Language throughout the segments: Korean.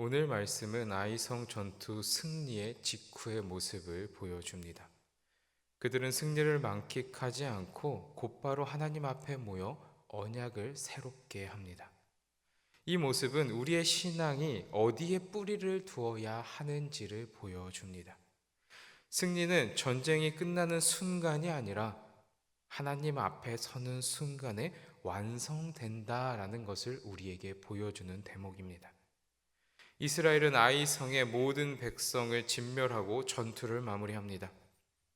오늘 말씀은 아이성 전투 승리의 직후의 모습을 보여줍니다. 그들은 승리를 만끽하지 않고 곧바로 하나님 앞에 모여 언약을 새롭게 합니다. 이 모습은 우리의 신앙이 어디에 뿌리를 두어야 하는지를 보여줍니다. 승리는 전쟁이 끝나는 순간이 아니라 하나님 앞에 서는 순간에 완성된다라는 것을 우리에게 보여주는 대목입니다. 이스라엘은 아이성의 모든 백성을 진멸하고 전투를 마무리합니다.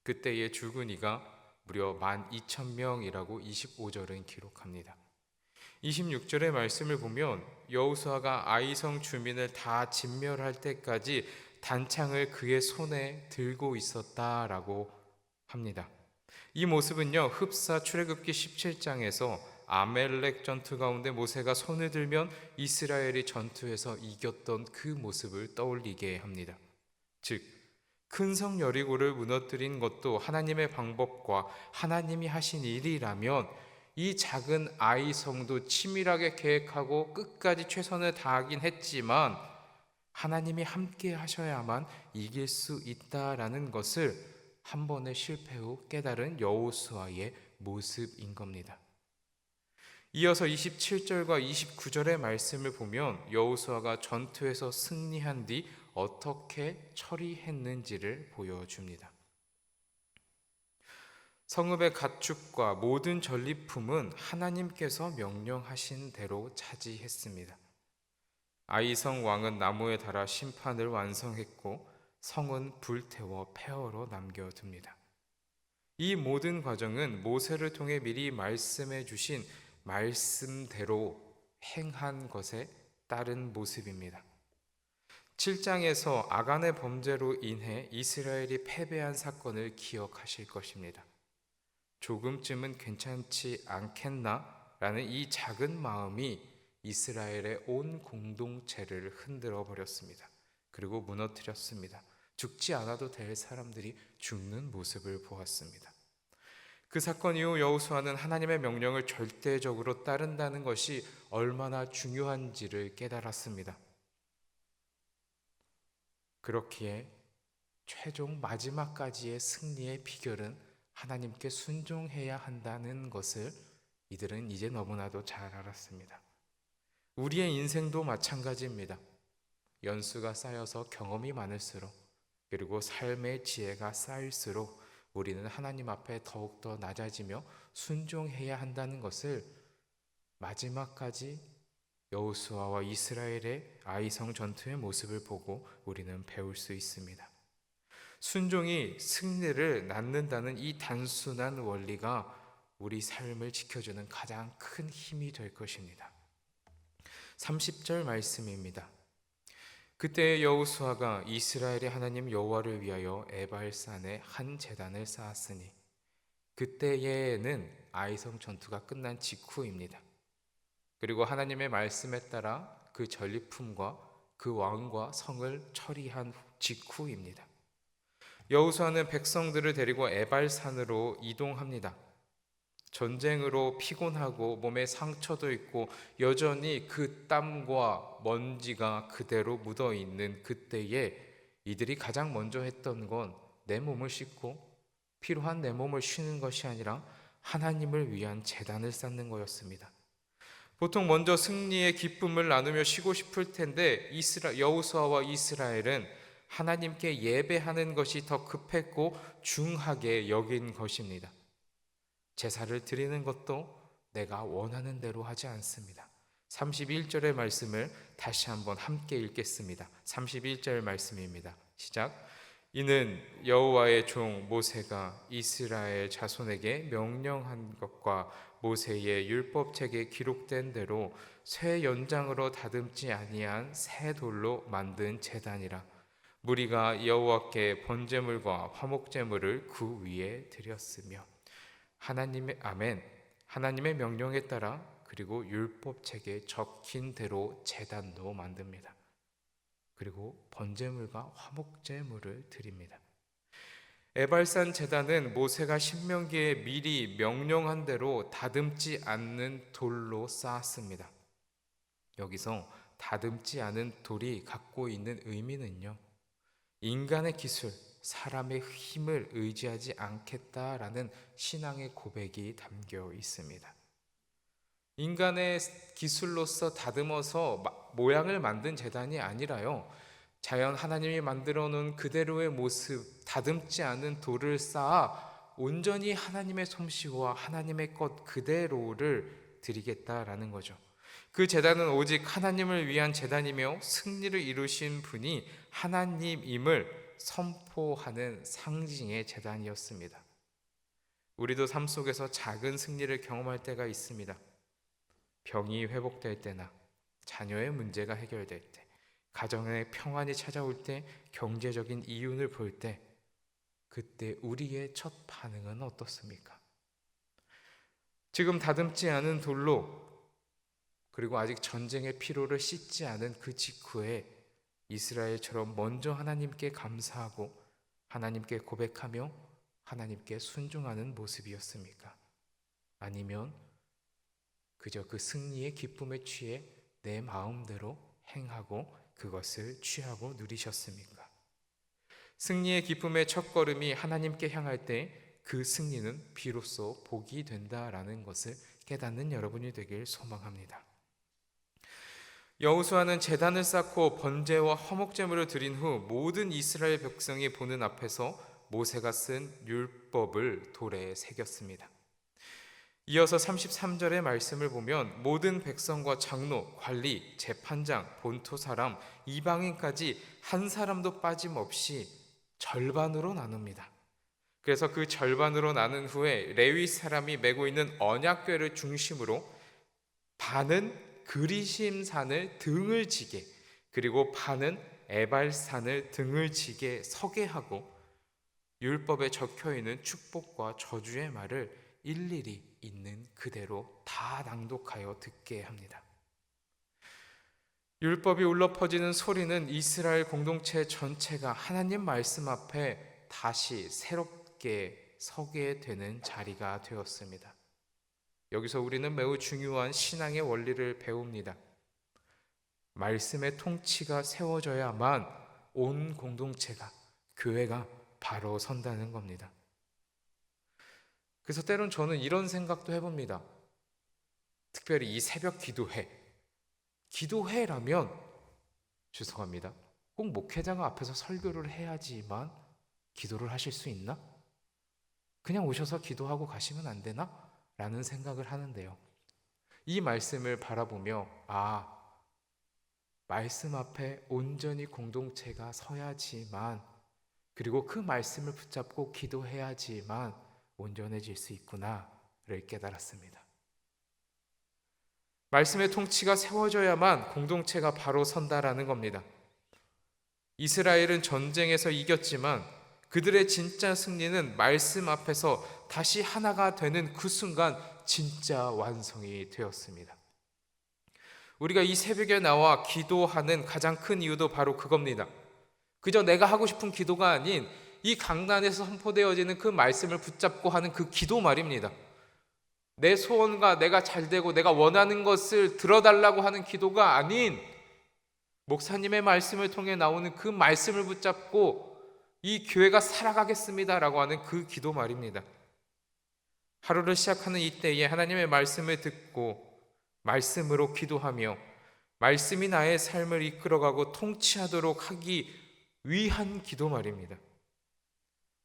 그때의 줄거니가 무려 12,000명이라고 25절은 기록합니다. 26절의 말씀을 보면 여호수아가 아이성 주민을 다 진멸할 때까지 단창을 그의 손에 들고 있었다라고 합니다. 이 모습은요, 흡사 출애굽기 17장에서 아멜렉 전투 가운데 모세가 손을 들면 이스라엘이 전투에서 이겼던 그 모습을 떠올리게 합니다. 즉, 큰 성 여리고를 무너뜨린 것도 하나님의 방법과 하나님이 하신 일이라면 이 작은 아이 성도 치밀하게 계획하고 끝까지 최선을 다하긴 했지만 하나님이 함께 하셔야만 이길 수 있다라는 것을 한 번의 실패 후 깨달은 여호수아의 모습인 겁니다. 이어서 27절과 29절의 말씀을 보면 여호수아가 전투에서 승리한 뒤 어떻게 처리했는지를 보여줍니다. 성읍의 가축과 모든 전리품은 하나님께서 명령하신 대로 차지했습니다. 아이성 왕은 나무에 달아 심판을 완성했고 성은 불태워 폐허로 남겨둡니다. 이 모든 과정은 모세를 통해 미리 말씀해 주신 말씀대로 행한 것에 따른 모습입니다. 7장에서 아간의 범죄로 인해 이스라엘이 패배한 사건을 기억하실 것입니다. 조금쯤은 괜찮지 않겠나? 라는 이 작은 마음이 이스라엘의 온 공동체를 흔들어 버렸습니다. 그리고 무너뜨렸습니다. 죽지 않아도 될 사람들이 죽는 모습을 보았습니다. 그 사건 이후 여호수아는 하나님의 명령을 절대적으로 따른다는 것이 얼마나 중요한지를 깨달았습니다. 그렇기에 최종 마지막까지의 승리의 비결은 하나님께 순종해야 한다는 것을 이들은 이제 너무나도 잘 알았습니다. 우리의 인생도 마찬가지입니다. 연수가 쌓여서 경험이 많을수록 그리고 삶의 지혜가 쌓일수록 우리는 하나님 앞에 더욱더 낮아지며 순종해야 한다는 것을 마지막까지 여호수아와 이스라엘의 아이성 전투의 모습을 보고 우리는 배울 수 있습니다. 순종이 승리를 낳는다는 이 단순한 원리가 우리 삶을 지켜주는 가장 큰 힘이 될 것입니다. 30절 말씀입니다. 그때 여호수아가 이스라엘의 하나님 여호와를 위하여 에발산에 한 제단을 쌓았으니 그때에는 아이성 전투가 끝난 직후입니다. 그리고 하나님의 말씀에 따라 그 전리품과 그 왕과 성을 처리한 직후입니다. 여호수아는 백성들을 데리고 에발산으로 이동합니다. 전쟁으로 피곤하고 몸에 상처도 있고 여전히 그 땀과 먼지가 그대로 묻어 있는 그때에 이들이 가장 먼저 했던 건 내 몸을 씻고 필요한 내 몸을 쉬는 것이 아니라 하나님을 위한 제단을 쌓는 거였습니다. 보통 먼저 승리의 기쁨을 나누며 쉬고 싶을 텐데 여호수아와 이스라엘은 하나님께 예배하는 것이 더 급했고 중하게 여긴 것입니다. 제사를 드리는 것도 내가 원하는 대로 하지 않습니다. 31절의 말씀을 다시 한번 함께 읽겠습니다. 31절 말씀입니다. 시작. 이는 여호와의 종 모세가 이스라엘 자손에게 명령한 것과 모세의 율법책에 기록된 대로 쇠 연장으로 다듬지 아니한 새 돌로 만든 제단이라. 무리가 여호와께 번제물과 화목제물을 그 위에 드렸으며 하나님의 아멘. 하나님의 명령에 따라 그리고 율법책에 적힌 대로 제단도 만듭니다. 그리고 번제물과 화목제물을 드립니다. 에발산 제단은 모세가 신명기에 미리 명령한 대로 다듬지 않는 돌로 쌓았습니다. 여기서 다듬지 않은 돌이 갖고 있는 의미는요, 인간의 기술, 사람의 힘을 의지하지 않겠다라는 신앙의 고백이 담겨 있습니다. 인간의 기술로서 다듬어서 모양을 만든 제단이 아니라요, 자연 하나님이 만들어 놓은 그대로의 모습, 다듬지 않은 돌을 쌓아 온전히 하나님의 솜씨와 하나님의 것 그대로를 드리겠다라는 거죠. 그 제단은 오직 하나님을 위한 제단이며 승리를 이루신 분이 하나님임을 선포하는 상징의 제단이었습니다. 우리도 삶 속에서 작은 승리를 경험할 때가 있습니다. 병이 회복될 때나 자녀의 문제가 해결될 때, 가정의 평안이 찾아올 때, 경제적인 이윤을 볼 때, 그때 우리의 첫 반응은 어떻습니까? 지금 다듬지 않은 돌로, 그리고 아직 전쟁의 피로를 씻지 않은 그 직후에 이스라엘처럼 먼저 하나님께 감사하고 하나님께 고백하며 하나님께 순종하는 모습이었습니까? 아니면 그저 그 승리의 기쁨에 취해 내 마음대로 행하고 그것을 취하고 누리셨습니까? 승리의 기쁨의 첫걸음이 하나님께 향할 때 그 승리는 비로소 복이 된다라는 것을 깨닫는 여러분이 되길 소망합니다. 여호수아는 제단을 쌓고 번제와 화목제물을 드린 후 모든 이스라엘 백성이 보는 앞에서 모세가 쓴 율법을 돌에 새겼습니다. 이어서 33절의 말씀을 보면 모든 백성과 장로, 관리, 재판장, 본토 사람, 이방인까지 한 사람도 빠짐없이 절반으로 나눕니다. 그래서 그 절반으로 나눈 후에 레위 사람이 메고 있는 언약궤를 중심으로 반은 그리심산을 등을 지게, 그리고 반은 에발산을 등을 지게 서게 하고 율법에 적혀있는 축복과 저주의 말을 일일이 있는 그대로 다 낭독하여 듣게 합니다. 율법이 울려 퍼지는 소리는 이스라엘 공동체 전체가 하나님 말씀 앞에 다시 새롭게 서게 되는 자리가 되었습니다. 여기서 우리는 매우 중요한 신앙의 원리를 배웁니다. 말씀의 통치가 세워져야만 온 공동체가, 교회가 바로 선다는 겁니다. 그래서 때론 저는 이런 생각도 해봅니다. 특별히 이 새벽 기도회라면 죄송합니다, 꼭 목회자가 앞에서 설교를 해야지만 기도를 하실 수 있나? 그냥 오셔서 기도하고 가시면 안 되나? 라는 생각을 하는데요, 이 말씀을 바라보며 말씀 앞에 온전히 공동체가 서야지만, 그리고 그 말씀을 붙잡고 기도해야지만 온전해질 수 있구나를 깨달았습니다. 말씀의 통치가 세워져야만 공동체가 바로 선다라는 겁니다. 이스라엘은 전쟁에서 이겼지만 그들의 진짜 승리는 말씀 앞에서 다시 하나가 되는 그 순간 진짜 완성이 되었습니다. 우리가 이 새벽에 나와 기도하는 가장 큰 이유도 바로 그겁니다. 그저 내가 하고 싶은 기도가 아닌 이 강단에서 선포되어지는 그 말씀을 붙잡고 하는 그 기도 말입니다. 내 소원과 내가 잘되고 내가 원하는 것을 들어달라고 하는 기도가 아닌 목사님의 말씀을 통해 나오는 그 말씀을 붙잡고 이 교회가 살아가겠습니다라고 하는 그 기도 말입니다. 하루를 시작하는 이때에 하나님의 말씀을 듣고 말씀으로 기도하며 말씀이 나의 삶을 이끌어가고 통치하도록 하기 위한 기도 말입니다.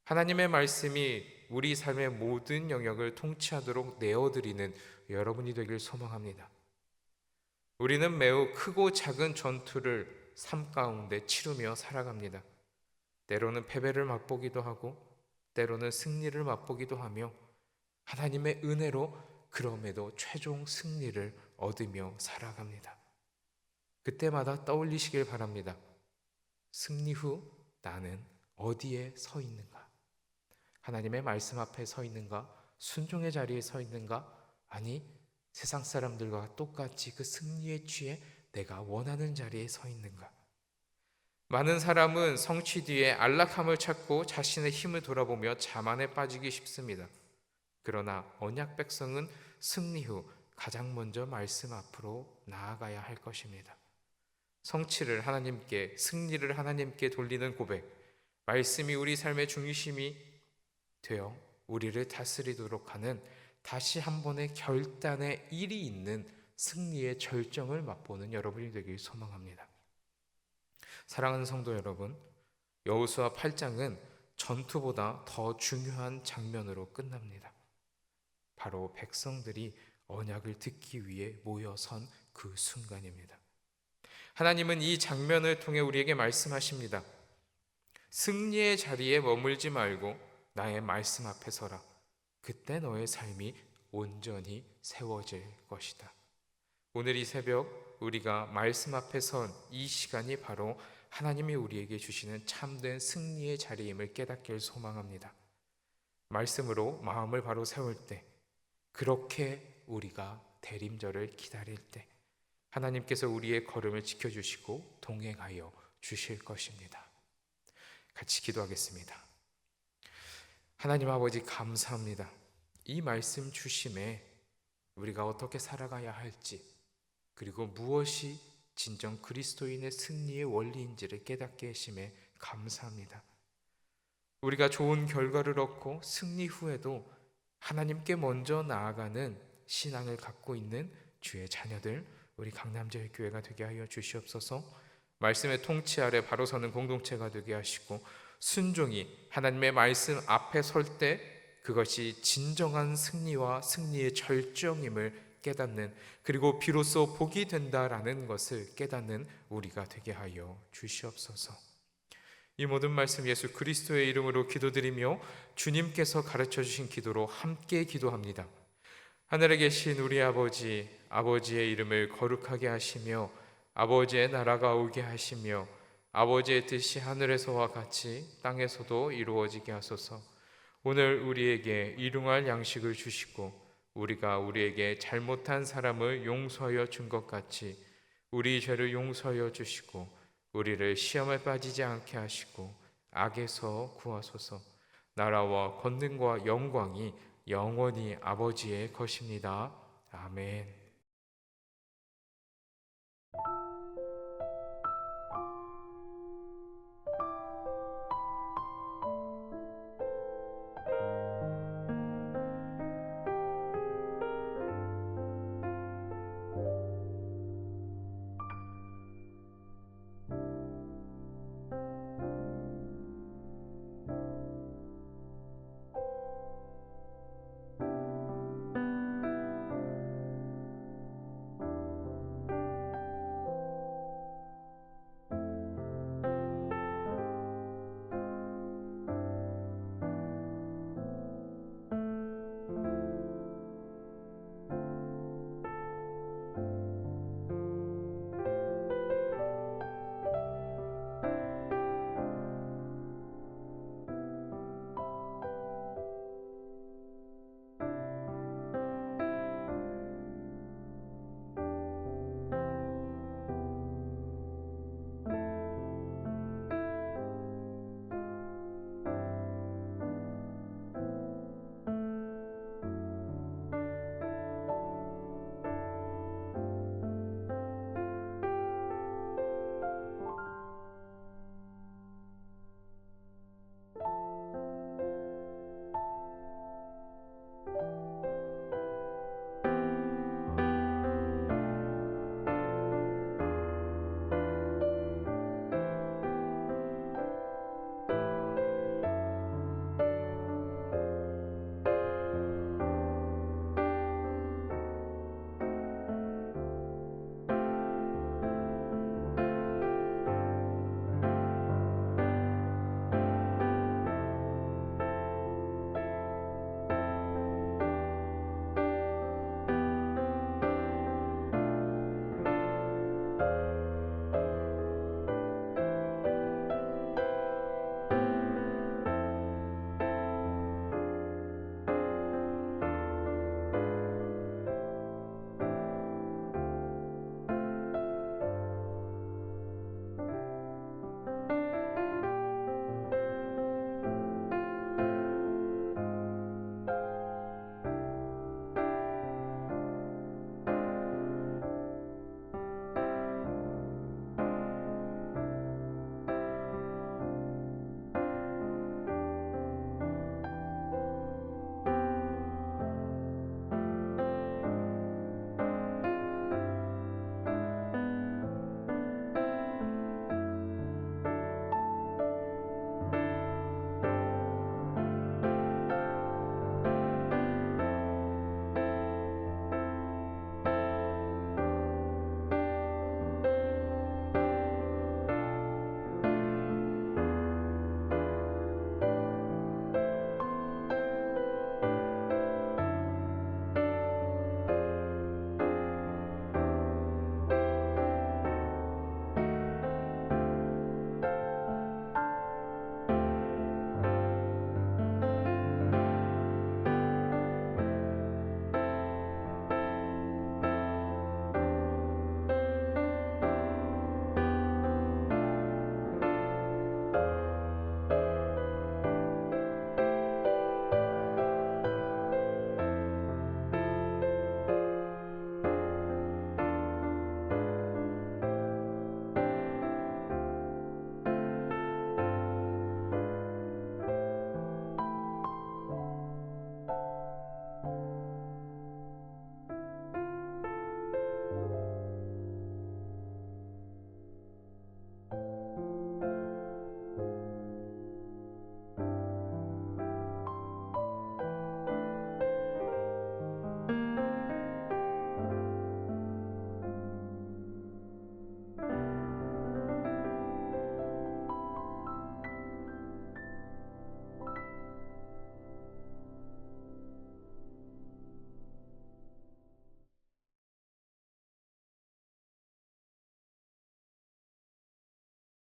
하나님의 말씀이 우리 삶의 모든 영역을 통치하도록 내어드리는 여러분이 되길 소망합니다. 우리는 매우 크고 작은 전투를 삶 가운데 치르며 살아갑니다. 때로는 패배를 맛보기도 하고 때로는 승리를 맛보기도 하며 하나님의 은혜로 그럼에도 최종 승리를 얻으며 살아갑니다. 그때마다 떠올리시길 바랍니다. 승리 후 나는 어디에 서 있는가? 하나님의 말씀 앞에 서 있는가? 순종의 자리에 서 있는가? 아니, 세상 사람들과 똑같이 그 승리에 취해 내가 원하는 자리에 서 있는가? 많은 사람은 성취 뒤에 안락함을 찾고 자신의 힘을 돌아보며 자만에 빠지기 쉽습니다. 그러나 언약 백성은 승리 후 가장 먼저 말씀 앞으로 나아가야 할 것입니다. 성취를 하나님께, 승리를 하나님께 돌리는 고백, 말씀이 우리 삶의 중심이 되어 우리를 다스리도록 하는 다시 한 번의 결단의 일이 있는 승리의 절정을 맛보는 여러분이 되길 소망합니다. 사랑하는 성도 여러분, 여호수아 8장은 전투보다 더 중요한 장면으로 끝납니다. 바로 백성들이 언약을 듣기 위해 모여선 그 순간입니다. 하나님은 이 장면을 통해 우리에게 말씀하십니다. 승리의 자리에 머물지 말고 나의 말씀 앞에 서라. 그때 너의 삶이 온전히 세워질 것이다. 오늘 이 새벽 우리가 말씀 앞에 선 이 시간이 바로 하나님이 우리에게 주시는 참된 승리의 자리임을 깨닫길 소망합니다. 말씀으로 마음을 바로 세울 때, 그렇게 우리가 대림절을 기다릴 때 하나님께서 우리의 걸음을 지켜주시고 동행하여 주실 것입니다. 같이 기도하겠습니다. 하나님 아버지, 감사합니다. 이 말씀 주심에 우리가 어떻게 살아가야 할지, 그리고 무엇이 진정 그리스도인의 승리의 원리인지를 깨닫게 하심에 감사합니다. 우리가 좋은 결과를 얻고 승리 후에도 하나님께 먼저 나아가는 신앙을 갖고 있는 주의 자녀들, 우리 강남제일교회가 되게 하여 주시옵소서. 말씀의 통치 아래 바로 서는 공동체가 되게 하시고, 순종이 하나님의 말씀 앞에 설 때 그것이 진정한 승리와 승리의 절정임을 깨닫는, 그리고 비로소 복이 된다라는 것을 깨닫는 우리가 되게 하여 주시옵소서. 이 모든 말씀 예수 그리스도의 이름으로 기도드리며 주님께서 가르쳐 주신 기도로 함께 기도합니다. 하늘에 계신 우리 아버지, 아버지의 이름을 거룩하게 하시며 아버지의 나라가 오게 하시며 아버지의 뜻이 하늘에서와 같이 땅에서도 이루어지게 하소서. 오늘 우리에게 일용할 양식을 주시고 우리가 우리에게 잘못한 사람을 용서하여 준 것 같이 우리 죄를 용서하여 주시고 우리를 시험에 빠지지 않게 하시고 악에서 구하소서. 나라와 권능과 영광이 영원히 아버지의 것입니다. 아멘.